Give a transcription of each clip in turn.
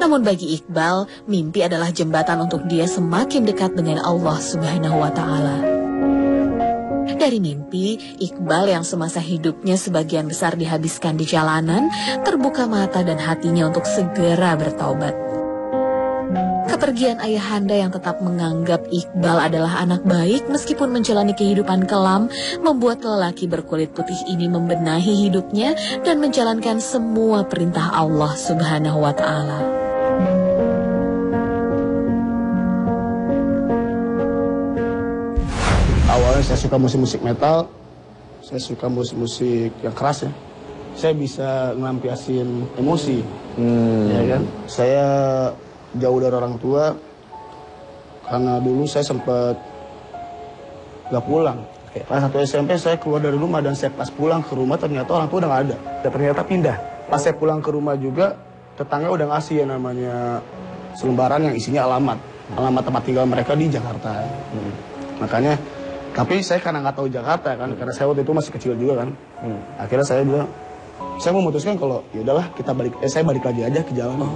Namun bagi Iqbal, mimpi adalah jembatan untuk dia semakin dekat dengan Allah Subhanahu wa Ta'ala. Dari mimpi, Iqbal yang semasa hidupnya sebagian besar dihabiskan di jalanan, terbuka mata dan hatinya untuk segera bertaubat. Kepergian ayahanda yang tetap menganggap Iqbal adalah anak baik meskipun menjalani kehidupan kelam, membuat lelaki berkulit putih ini membenahi hidupnya dan menjalankan semua perintah Allah Subhanahu wa Ta'ala. Awalnya saya suka musik-musik metal, saya suka musik-musik yang keras ya. Saya bisa ngelampiasin emosi, ya kan. Saya jauh dari orang tua karena dulu saya sempat gak pulang. Pas 1 SMP saya keluar dari rumah dan saya pas pulang ke rumah ternyata orang tua udah gak ada. Dan ternyata pindah. Pas saya pulang ke rumah juga tetangga udah ngasih ya namanya selembaran yang isinya alamat tempat tinggal mereka di Jakarta. Makanya tapi saya karena nggak tahu Jakarta kan, karena saya waktu itu masih kecil juga kan. Akhirnya saya bilang, saya memutuskan kalau ya udahlah kita balik, saya balik lagi aja ke jalan.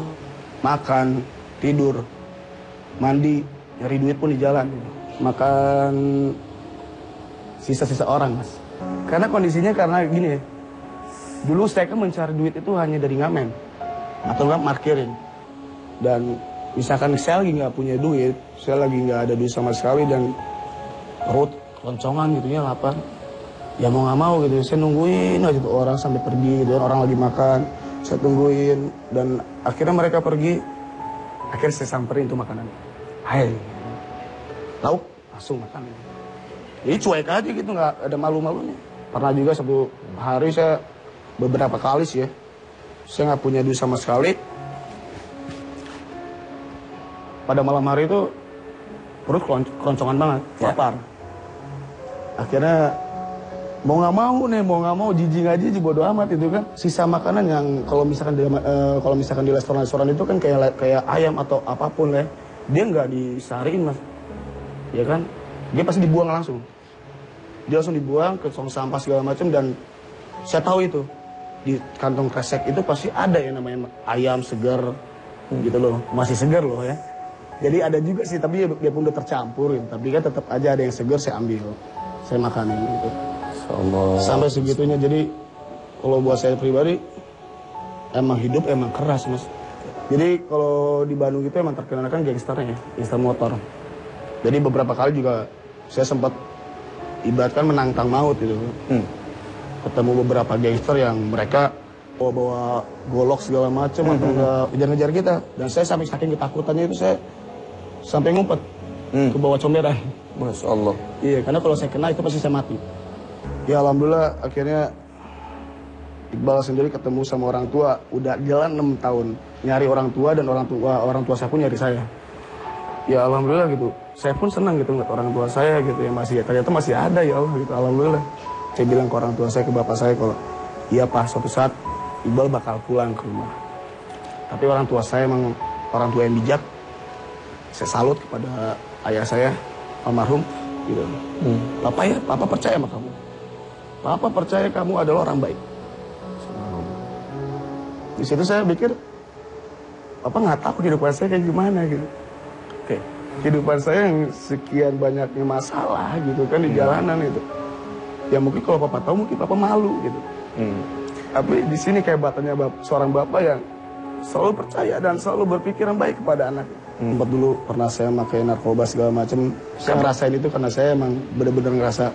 Makan, tidur, mandi, nyari duit pun di jalan. Makan sisa-sisa orang, Mas. Karena kondisinya karena gini ya. Dulu saya kan mencari duit itu hanya dari ngamen atau nggak parkirin. Dan misalkan saya lagi nggak punya duit, saya lagi nggak ada duit sama sekali dan perut keloncongan gitu ya, lapar. Ya mau nggak mau gitu, saya nungguin aja tuh orang sampai pergi, gitu, orang lagi makan, saya tungguin dan akhirnya mereka pergi. Akhirnya saya samperin tuh makanan. Hai, lauk langsung makan. Jadi cuek aja gitu, nggak ada malu-malunya. Pernah juga satu hari saya beberapa kali sih ya, saya nggak punya duit sama sekali. Pada malam hari itu perut keloncongan banget, lapar. Akhirnya mau nggak mau jijik aja bodo amat itu kan. Sisa makanan yang kalau misalkan di restoran itu kan kayak ayam atau apapun ya, dia nggak disariin Mas, ya kan? Dia pasti dibuang langsung. Dia langsung dibuang ke tong sampah segala macam dan saya tahu itu di kantong kresek itu pasti ada yang namanya ayam segar gitu loh, masih segar loh ya. Jadi ada juga sih, tapi dia pun udah tercampur gitu. Tapi kan tetap aja ada yang segar saya ambil, saya makanin gitu. Sampai segitunya. Jadi kalau buat saya pribadi emang hidup emang keras Mas. Jadi kalau di Bandung itu emang terkenal kan gangsternya, gangster motor. Jadi beberapa kali juga saya sempat ibaratkan menantang maut gitu. Ketemu beberapa gangster yang mereka bawa golok segala macam atau enggak ngejar-ngejar kita. Dan saya sampai saking ketakutannya itu saya sampai ngumpet ke bawah comberan. Masya Allah. Iya, karena kalau saya kena itu pasti saya mati. Ya alhamdulillah akhirnya Iqbal sendiri ketemu sama orang tua. Udah jalan 6 tahun nyari orang tua dan orang tua saya pun nyari saya. Ya alhamdulillah gitu. Saya pun senang gitu ngeliat orang tua saya gitu yang masih ternyata masih ada ya Allah gitu. Alhamdulillah. Saya bilang ke orang tua saya, ke bapak saya kalau iya Pak, suatu saat Iqbal bakal pulang ke rumah. Tapi orang tua saya emang orang tua yang bijak. Saya salut kepada ayah saya, almarhum, gitu. Papa percaya sama kamu. Papa percaya kamu adalah orang baik. Di situ saya pikir, Papa nggak tahu kehidupan saya kayak gimana gitu. Kehidupan saya yang sekian banyaknya masalah gitu kan di jalanan itu. Ya mungkin kalau Papa tahu mungkin Papa malu gitu. Tapi di sini kehebatannya seorang bapak yang selalu percaya dan selalu berpikiran baik kepada anaknya. Tempat dulu pernah saya pakai narkoba segala macam. Saya ngerasain itu karena saya emang benar-benar ngerasa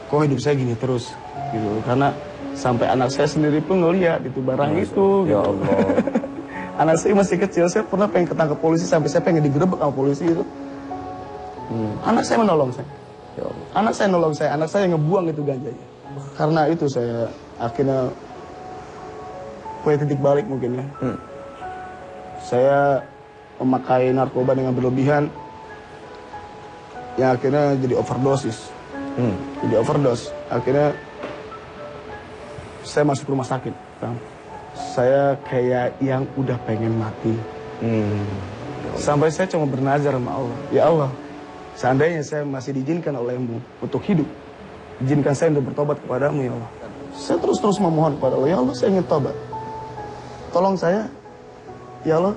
kok hidup saya gini terus gitu. Karena sampai anak saya sendiri pun ngeliat itu barang itu. Ya gitu. Allah. Anak saya masih kecil, saya pernah pengen ketangkep polisi sampai saya pengen digerebek sama polisi itu. Anak saya menolong saya. Ya Allah. Anak saya nolong saya, anak saya ngebuang itu ganjanya. Karena itu saya akhirnya punya titik balik mungkin ya. Saya memakai narkoba dengan berlebihan yang akhirnya jadi overdosis. Jadi overdose. Akhirnya saya masuk rumah sakit. Saya kayak yang udah pengen mati. Sampai saya cuma bernazar sama Allah. Ya Allah, seandainya saya masih diizinkan olehmu untuk hidup, izinkan saya untuk bertobat kepadamu ya Allah. Saya terus memohon kepada Allah, ya Allah saya ingin tobat. Tolong saya Ya Allah,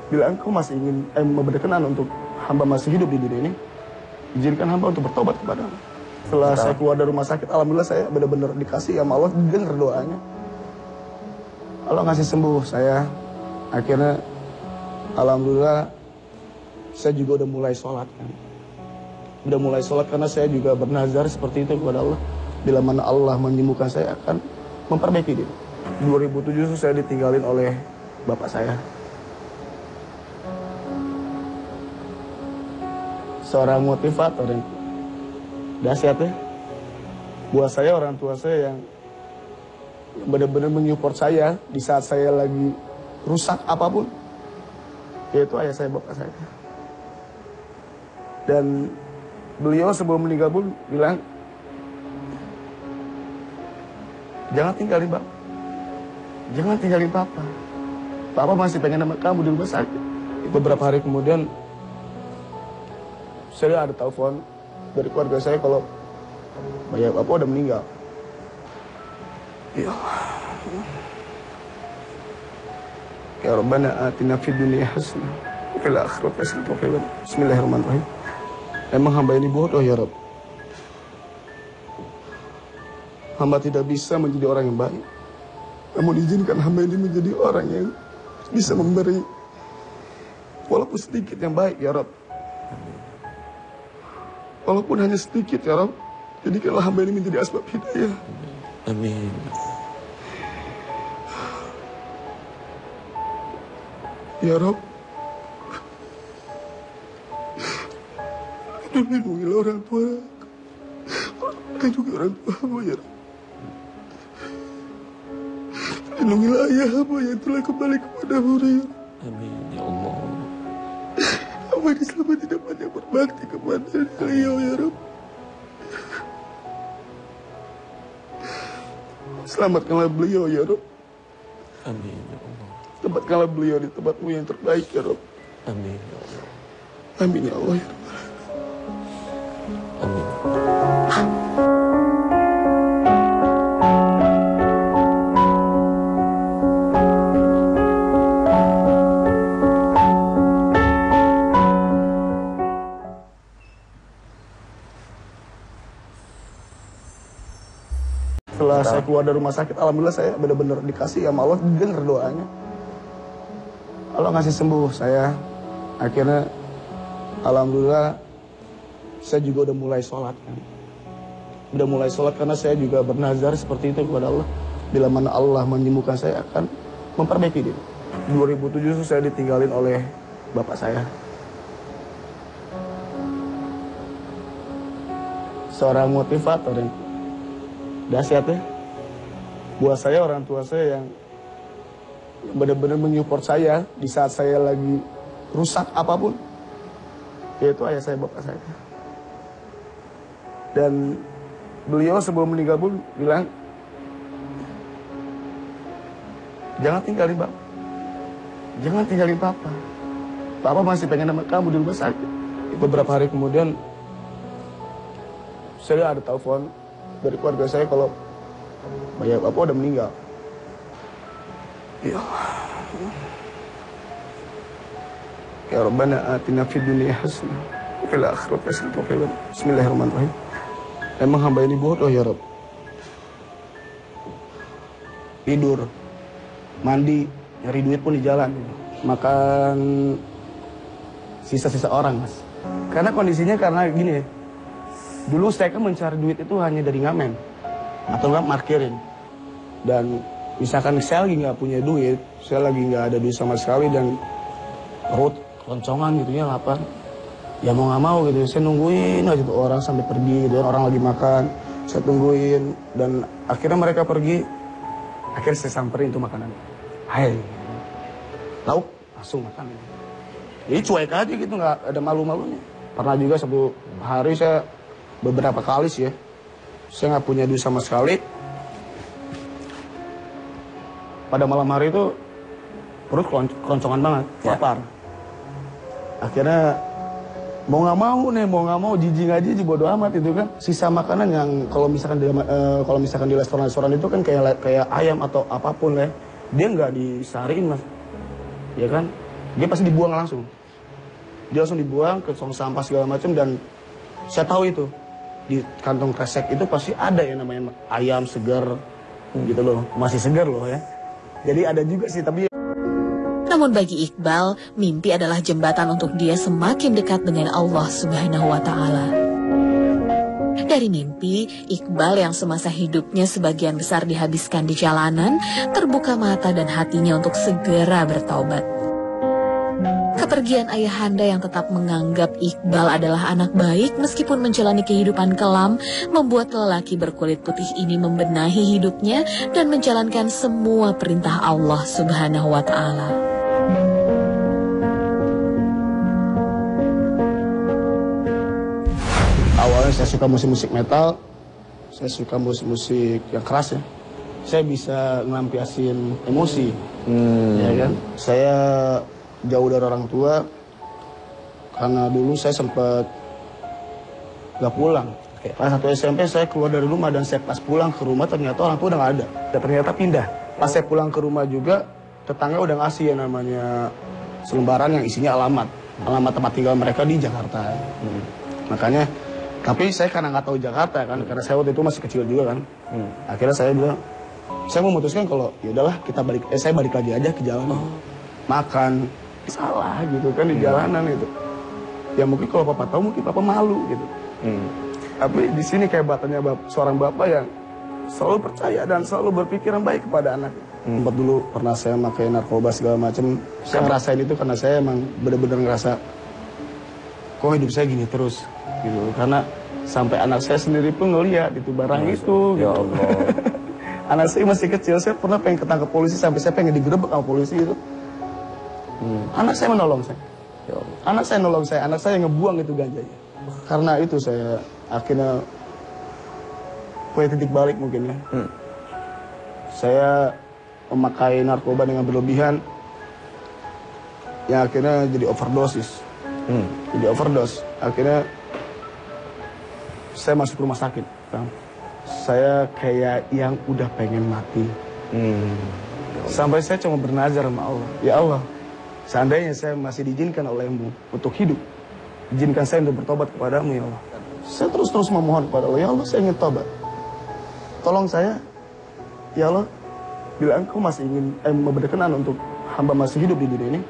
bila Engkau masih ingin berkenan untuk hamba masih hidup di dunia ini, izinkan hamba untuk bertobat kepada-Mu. Setelah saya keluar dari rumah sakit, alhamdulillah saya benar-benar dikasih sama Allah, dengar doanya. Allah ngasih sembuh saya. Akhirnya alhamdulillah saya juga udah mulai sholat kan. Udah mulai sholat karena saya juga bernazar seperti itu kepada Allah. Bila mana Allah menyembuhkan saya akan memperbaiki diri. 2007 saya ditinggalin oleh bapak saya. Seorang motivator yang dahsyat ya. Buat saya, orang tua saya yang benar-benar menyupport saya di saat saya lagi rusak apapun, yaitu ayah saya, bapak saya. Dan beliau sebelum meninggal pun bilang, jangan tinggalin bapak, jangan tinggalin papa. Papa masih pengen sama kamu di rumah sakit. Beberapa hari kemudian saya ada telepon dari keluarga saya kalau ayah bapak udah meninggal. Ya Allah. Ya Rabbana atina fid dunya hasanah wa fil akhirati hasanah wa qina. Bismillahirrahmanirrahim. Emang hamba ini bodoh ya Rabb. Hamba tidak bisa menjadi orang yang baik. Namun izinkan hamba ini menjadi orang yang bisa memberi walaupun sedikit yang baik ya Rabb. Walaupun hanya sedikit ya Rabb. Jadikanlah hamba ini menjadi asbab hidayah. Amin. Ya Rabb, lindungilah orang tua, dan juga orang tua hamba ya Rabb. Lindungilah ayah hamba yang telah kembali kepada-Mu ya Rabb. Amin ya Allah. Hamba ini selama tidak banyak berbakti kepada beliau ya Rabb. Selamatkanlah beliau ya Rabb. Amin ya Allah. Tempatkanlah beliau di tempat-Mu yang terbaik ya Rabb. Amin ya Allah. Amin ya Allah ya Rabb. Amin. Setelah saya keluar dari rumah sakit, alhamdulillah saya benar-benar dikasih sama Allah, dengar doanya. Allah ngasih sembuh saya. Akhirnya alhamdulillah saya juga udah mulai sholat kan. Udah mulai sholat karena saya juga bernazar seperti itu kepada Allah. Bila mana Allah menyembuhkan saya akan memperbaiki diri. 2007 saya ditinggalin oleh bapak saya. Seorang motivator yang dahsyat ya. Buat saya, orang tua saya yang benar-benar menyupport saya di saat saya lagi rusak apapun, yaitu ayah saya, bapak saya. Dan beliau sebelum meninggal pun bilang, jangan tinggalin bapak, jangan tinggalin papa. Papa masih pengen sama kamu di rumah sakit. Beberapa hari kemudian saya ada telepon dari keluarga saya kalau ayah bapak udah meninggal. Ya Allah. Ya Rabbana atina fid dunya hasanah wa fil akhirati hasanah wa qina. Bismillahirrahmanirrahim. Emang hamba ini bodoh ya Rabb. Tidur, mandi, nyari duit pun di jalan. Makan sisa-sisa orang, Mas. Karena kondisinya karena gini ya. Dulu saya kan mencari duit itu hanya dari ngamen atau nggak parkirin. Dan misalkan saya lagi nggak punya duit, saya lagi nggak ada duit sama sekali dan perut keloncongan gitu ya lapar. Ya mau nggak mau gitu, saya nungguin aja tuh orang sampai pergi, dan orang lagi makan, saya tungguin dan akhirnya mereka pergi. Akhirnya saya samperin tuh makanan. Hai, lauk langsung makan. Jadi cuek aja gitu, nggak ada malu-malunya. Pernah juga satu hari saya beberapa kali sih ya, saya nggak punya duit sama sekali. Pada malam hari itu perut keloncongan banget, lapar. Akhirnya mau nggak mau jijik aja bodo amat itu kan. Sisa makanan yang kalau misalkan di restoran itu kan kayak ayam atau apapun ya, dia nggak disariin Mas. ya kan, dia pasti dibuang langsung. Dia langsung dibuang ke tong sampah segala macam, dan saya tahu itu di kantong kresek itu pasti ada yang namanya ayam segar gitu loh, masih segar loh ya. Jadi ada juga sih, tapi Namun bagi Iqbal, mimpi adalah jembatan untuk dia semakin dekat dengan Allah Subhanahu wa Ta'ala. Dari mimpi, Iqbal yang semasa hidupnya sebagian besar dihabiskan di jalanan, terbuka mata dan hatinya untuk segera bertaubat. Kepergian ayahanda yang tetap menganggap Iqbal adalah anak baik meskipun menjalani kehidupan kelam, membuat lelaki berkulit putih ini membenahi hidupnya dan menjalankan semua perintah Allah Subhanahu wa Ta'ala. awalnya saya suka musik-musik metal, saya suka musik-musik yang keras ya. Saya bisa ngelampiasin emosi, ya kan. Saya jauh dari orang tua karena dulu saya sempat gak pulang. Pas satu SMP saya keluar dari rumah, dan saya pas pulang ke rumah ternyata orang tua udah gak ada. Dan ternyata pindah. Pas saya pulang ke rumah juga, tetangga udah ngasih yang namanya selembaran yang isinya alamat tempat tinggal mereka di Jakarta. Makanya, tapi saya karena nggak tahu Jakarta kan, karena saya waktu itu masih kecil juga kan. Akhirnya saya bilang, saya memutuskan kalau ya udahlah saya balik lagi aja ke jalan. Makan salah gitu kan di jalanan itu. Ya mungkin kalau papa tahu mungkin papa malu gitu. Tapi di sini kehebatannya seorang bapak yang selalu percaya dan selalu berpikiran baik kepada anak. Tempat dulu pernah saya pakai narkoba segala macam. Saya ngerasain itu karena saya emang benar-benar ngerasa kok hidup saya gini terus gitu. Karena sampai anak saya sendiri pun ngeliat itu barang itu. Ya gitu. Allah. Anak saya masih kecil, saya pernah pengen ketangkep polisi sampai saya pengen digerebek sama polisi itu. Anak saya menolong saya. Ya Allah. Anak saya nolong saya, anak saya ngebuang itu ganjanya. Karena itu saya akhirnya punya titik balik mungkin ya. Saya memakai narkoba dengan berlebihan, yang akhirnya jadi overdosis. Jadi overdose. Akhirnya saya masuk rumah sakit. Kan? Saya kayak yang udah pengen mati. Sampai saya cuma bernazar sama Allah. Ya Allah, seandainya saya masih diizinkan oleh-Mu untuk hidup, izinkan saya untuk bertobat kepadamu ya Allah. Saya terus memohon kepada Allah, ya Allah saya ingin tobat. Tolong saya, ya Allah, bila Engkau masih ingin berkenan untuk hamba masih hidup di dunia ini,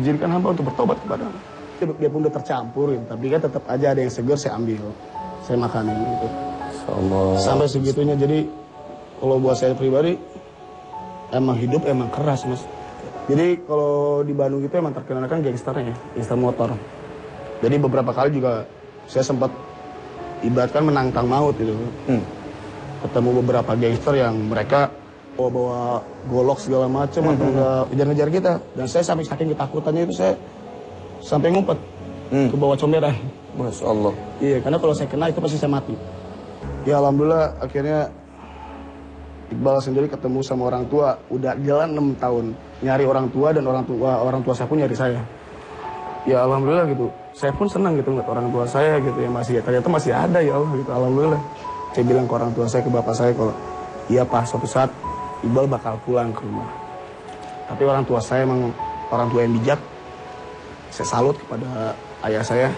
izinkan hamba untuk bertobat kepadamu. Biarpun udah tercampur gitu, tapi kan tetap aja ada yang segar saya ambil, saya makanin gitu. Sampai segitunya. Jadi kalau buat saya pribadi, emang hidup emang keras mas. Jadi kalau di Bandung itu emang terkenal kan gangsternya, gangster motor. Jadi beberapa kali juga saya sempat ibaratkan menantang maut gitu. Ketemu beberapa gangster yang mereka bawa golok segala macam atau enggak ngejar-ngejar kita. Dan saya sampai saking ketakutannya itu saya sampai ngumpet ke bawah comberan. Masya Allah. Iya, karena kalau saya kena itu pasti saya mati. Ya alhamdulillah akhirnya Iqbal sendiri ketemu sama orang tua. Udah jalan 6 tahun nyari orang tua, dan orang tua saya pun nyari saya. Ya alhamdulillah gitu. Saya pun senang gitu ngeliat orang tua saya gitu ya, masih ternyata masih ada ya Allah gitu. Alhamdulillah. Saya bilang ke orang tua saya, ke bapak saya kalau iya Pak, suatu saat Iqbal bakal pulang ke rumah. Tapi orang tua saya emang orang tua yang bijak. Saya salut kepada ayah saya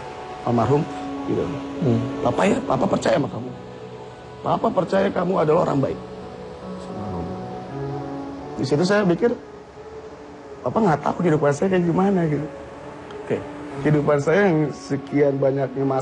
almarhum gitu. Papa ya, papa percaya sama kamu. Papa percaya kamu adalah orang baik. Di situ saya pikir, papa nggak tahu kehidupan saya kayak gimana gitu. Kehidupan saya yang sekian banyaknya